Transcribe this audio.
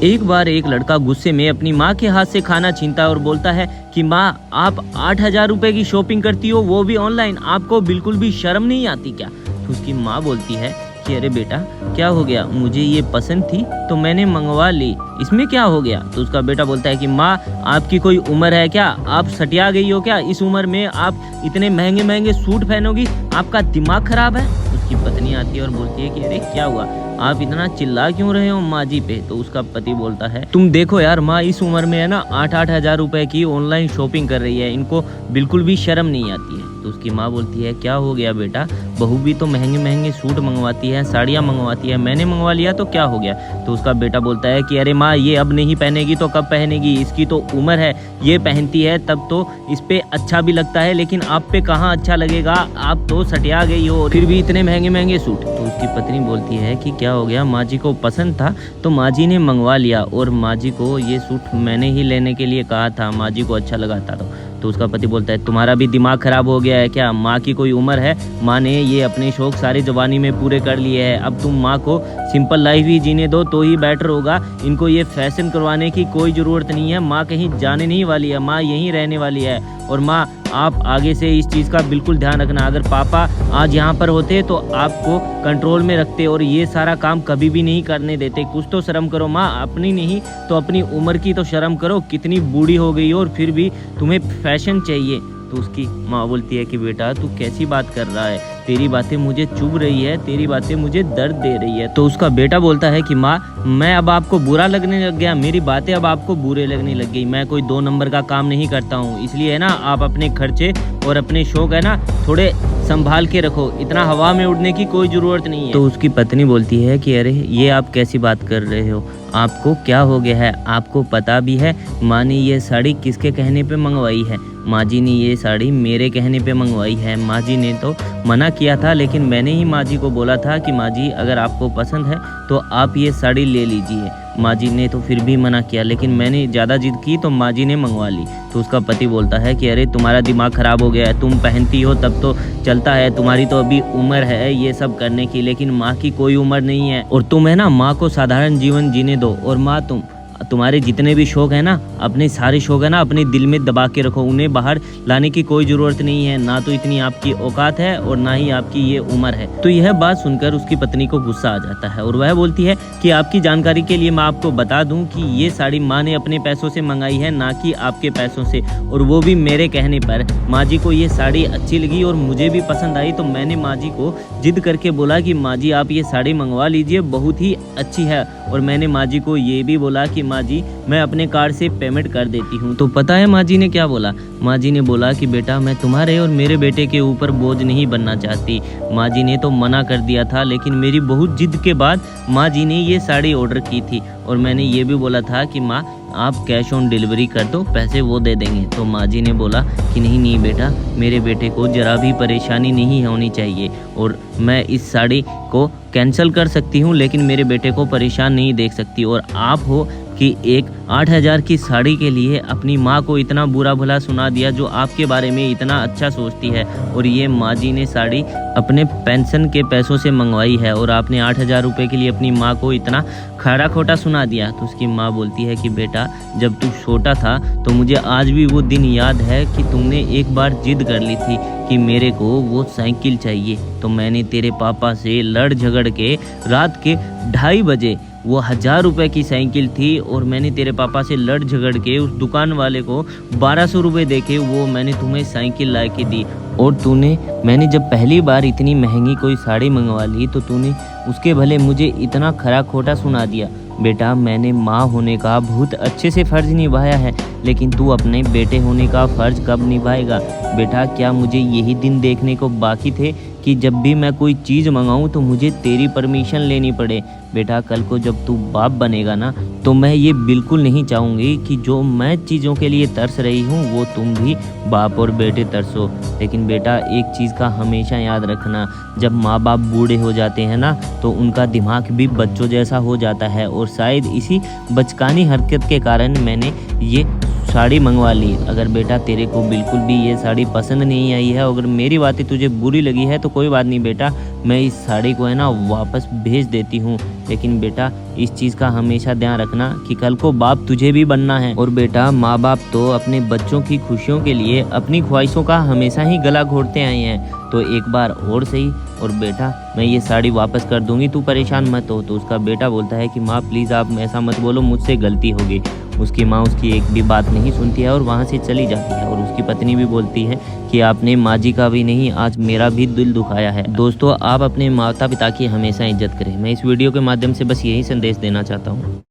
एक बार एक लड़का गुस्से में अपनी माँ के हाथ से खाना छीनता है और बोलता है कि माँ, आप 8,000 रुपए की शॉपिंग करती हो, वो भी ऑनलाइन, आपको बिल्कुल भी शर्म नहीं आती क्या? तो उसकी माँ बोलती है कि अरे बेटा, क्या हो गया, मुझे ये पसंद थी तो मैंने मंगवा ली, इसमें क्या हो गया? तो उसका बेटा बोलता है कि माँ, आपकी कोई उम्र है क्या? आप सटिया गई हो क्या? इस उम्र में आप इतने महंगे महंगे सूट पहनोगी, आपका दिमाग खराब है? उसकी पत्नी आती है और बोलती है कि अरे क्या हुआ, आप इतना चिल्ला क्यों रहे हो माँ जी पे? तो उसका पति बोलता है, तुम देखो यार, माँ इस उम्र में है ना 8,000 रुपए की ऑनलाइन शॉपिंग कर रही है, इनको बिल्कुल भी शर्म नहीं आती है। तो उसकी माँ बोलती है, क्या हो गया बेटा, बहू भी तो महंगे महंगे सूट मंगवाती है, साड़ियाँ मंगवाती है, मैंने मंगवा लिया तो क्या हो गया? तो उसका बेटा बोलता है कि अरे माँ, ये अब नहीं पहनेगी तो कब पहनेगी, इसकी तो उम्र है, ये पहनती है तब तो इस पे अच्छा भी लगता है, लेकिन आप पे कहाँ अच्छा लगेगा, आप तो सटिया गई हो, फिर भी इतने महंगे महंगे सूट। तो उसकी पत्नी बोलती है कि क्या हो गया, माँ जी को पसंद था तो माँ जी ने मंगवा लिया, और माँ जी को ये सूट मैंने ही लेने के लिए कहा था, माँ जी को अच्छा लगा था। तो उसका पति बोलता है, तुम्हारा भी दिमाग खराब हो गया है क्या? माँ की कोई उम्र है? माँ ने ये अपने शौक सारे जवानी में पूरे कर लिए हैं, अब तुम माँ को सिंपल लाइफ ही जीने दो तो ही बेटर होगा, इनको ये फैशन करवाने की कोई ज़रूरत नहीं है, माँ कहीं जाने नहीं वाली है, माँ यहीं रहने वाली है। और माँ, आप आगे से इस चीज़ का बिल्कुल ध्यान रखना, अगर पापा आज यहाँ पर होते तो आपको कंट्रोल में रखते और ये सारा काम कभी भी नहीं करने देते। कुछ तो शर्म करो माँ, अपनी नहीं तो अपनी उम्र की तो शर्म करो, कितनी बूढ़ी हो गई हो और फिर भी तुम्हें फैशन चाहिए। तो उसकी माँ बोलती है कि बेटा, तू कैसी बात कर रहा है, तेरी बातें मुझे चुभ रही है, तेरी बातें मुझे दर्द दे रही है। तो उसका बेटा बोलता है कि माँ, मैं अब आपको बुरा लगने लग गया, मेरी बातें अब आपको बुरे लगने लग गई, मैं कोई 2 नंबर का काम नहीं करता हूँ, इसलिए है ना आप अपने खर्चे और अपने शौक है ना थोड़े संभाल के रखो, इतना हवा में उड़ने की कोई ज़रूरत नहीं है। तो उसकी पत्नी बोलती है कि अरे ये आप कैसी बात कर रहे हो, आपको क्या हो गया है? आपको पता भी है माँ ने ये साड़ी किसके कहने पे मंगवाई है? माँ जी ने ये साड़ी मेरे कहने पे मंगवाई है, माँ जी ने तो मना किया था, लेकिन मैंने ही माँ जी को बोला था कि माँ जी अगर आपको पसंद है तो आप ये साड़ी ले लीजिए। माँ जी ने तो फिर भी मना किया, लेकिन मैंने ज़्यादा जिद की तो माँ जी ने मंगवा ली। तो उसका पति बोलता है कि अरे तुम्हारा दिमाग ख़राब हो गया है, तुम पहनती हो तब तो चलता है, तुम्हारी तो अभी उम्र है ये सब करने की, लेकिन माँ की कोई उम्र नहीं है, और तुम है ना माँ को साधारण जीवन जीने दो। और माँ, तुम्हारे जितने भी शौक है ना, अपने सारे शौक है ना अपने दिल में दबा के रखो, उन्हें बाहर लाने की कोई ज़रूरत नहीं है, ना तो इतनी आपकी औकात है और ना ही आपकी ये उम्र है। तो यह बात सुनकर उसकी पत्नी को गुस्सा आ जाता है और वह बोलती है कि आपकी जानकारी के लिए मैं आपको बता दूं कि ये साड़ी माँ ने अपने पैसों से मंगाई है, ना कि आपके पैसों से, और वो भी मेरे कहने पर। माँ जी को ये साड़ी अच्छी लगी और मुझे भी पसंद आई, तो मैंने माँ जी को जिद करके बोला कि माँ जी आप ये साड़ी मंगवा लीजिए, बहुत ही अच्छी है। और मैंने माँ जी को ये भी बोला कि माँ जी मैं अपने कार्ड से पेमेंट कर देती हूँ। तो पता है माँ जी ने क्या बोला? माँ जी ने बोला कि बेटा, मैं तुम्हारे और मेरे बेटे के ऊपर बोझ नहीं बनना चाहती। माँ जी ने तो मना कर दिया था, लेकिन मेरी बहुत जिद के बाद माँ जी ने ये साड़ी ऑर्डर की थी, और मैंने ये भी बोला था कि माँ आप कैश ऑन डिलीवरी कर दो, पैसे वो दे देंगे। तो माँ जी ने बोला कि नहीं नहीं बेटा, मेरे बेटे को ज़रा भी परेशानी नहीं होनी चाहिए, और मैं इस साड़ी को कैंसिल कर सकती हूँ, लेकिन मेरे बेटे को परेशान नहीं देख सकती। और आप हो कि एक 8,000 की साड़ी के लिए अपनी माँ को इतना बुरा भला सुना दिया, जो आपके बारे में इतना अच्छा सोचती है, और ये माँ जी ने साड़ी अपने पेंशन के पैसों से मंगवाई है, और आपने 8,000 रुपये के लिए अपनी माँ को इतना खरा खोटा सुना दिया। तो उसकी माँ बोलती है कि बेटा, जब तू छोटा था तो मुझे आज भी वो दिन याद है कि तुमने एक बार जिद कर ली थी कि मेरे को वो साइकिल चाहिए, तो मैंने तेरे पापा से लड़ झगड़ के रात के 2:30 बजे, वो 1,000 रुपये की साइकिल थी, और मैंने तेरे पापा से लड़ झगड़ के उस दुकान वाले को 1,200 रुपये देके वो मैंने तुम्हें साइकिल ला के दी। और मैंने जब पहली बार इतनी महंगी कोई साड़ी मंगवा ली तो तूने उसके भले मुझे इतना खरा खोटा सुना दिया। बेटा, मैंने माँ होने का बहुत अच्छे से फ़र्ज़ निभाया है, लेकिन तू अपने बेटे होने का फ़र्ज़ कब निभाएगा? बेटा, क्या मुझे यही दिन देखने को बाकी थे कि जब भी मैं कोई चीज़ मंगाऊं तो मुझे तेरी परमिशन लेनी पड़े? बेटा, कल को जब तू बाप बनेगा ना, तो मैं ये बिल्कुल नहीं चाहूँगी कि जो मैं चीज़ों के लिए तरस रही हूँ वो तुम भी बाप और बेटे तरसो। लेकिन बेटा, एक चीज़ का हमेशा याद रखना, जब माँ बाप बूढ़े हो जाते हैं ना, तो उनका दिमाग भी बच्चों जैसा हो जाता है, और शायद इसी बचकानी हरकत के कारण मैंने ये साड़ी मंगवा ली। अगर बेटा तेरे को बिल्कुल भी ये साड़ी पसंद नहीं आई है, अगर मेरी बातें तुझे बुरी लगी है, तो कोई बात नहीं बेटा, मैं इस साड़ी को है ना वापस भेज देती हूँ, लेकिन बेटा इस चीज़ का हमेशा ध्यान रखना कि कल को बाप तुझे भी बनना है। और बेटा माँ बाप तो अपने बच्चों की खुशियों के लिए अपनी ख्वाहिशों का हमेशा ही गला घोटते आए हैं, तो एक बार और सही। और बेटा मैं ये साड़ी वापस कर दूंगी, तू परेशान मत हो। तो उसका बेटा बोलता है कि माँ प्लीज़ आप ऐसा मत बोलो, मुझसे गलती हो गई। उसकी माँ उसकी एक भी बात नहीं सुनती है और वहाँ से चली जाती है। और उसकी पत्नी भी बोलती है कि आपने माँ जी का भी नहीं, आज मेरा भी दिल दुखाया है। दोस्तों आप अपने माता पिता की हमेशा इज्जत करें। मैं इस वीडियो के माध्यम से बस यही संदेश देना चाहता हूँ।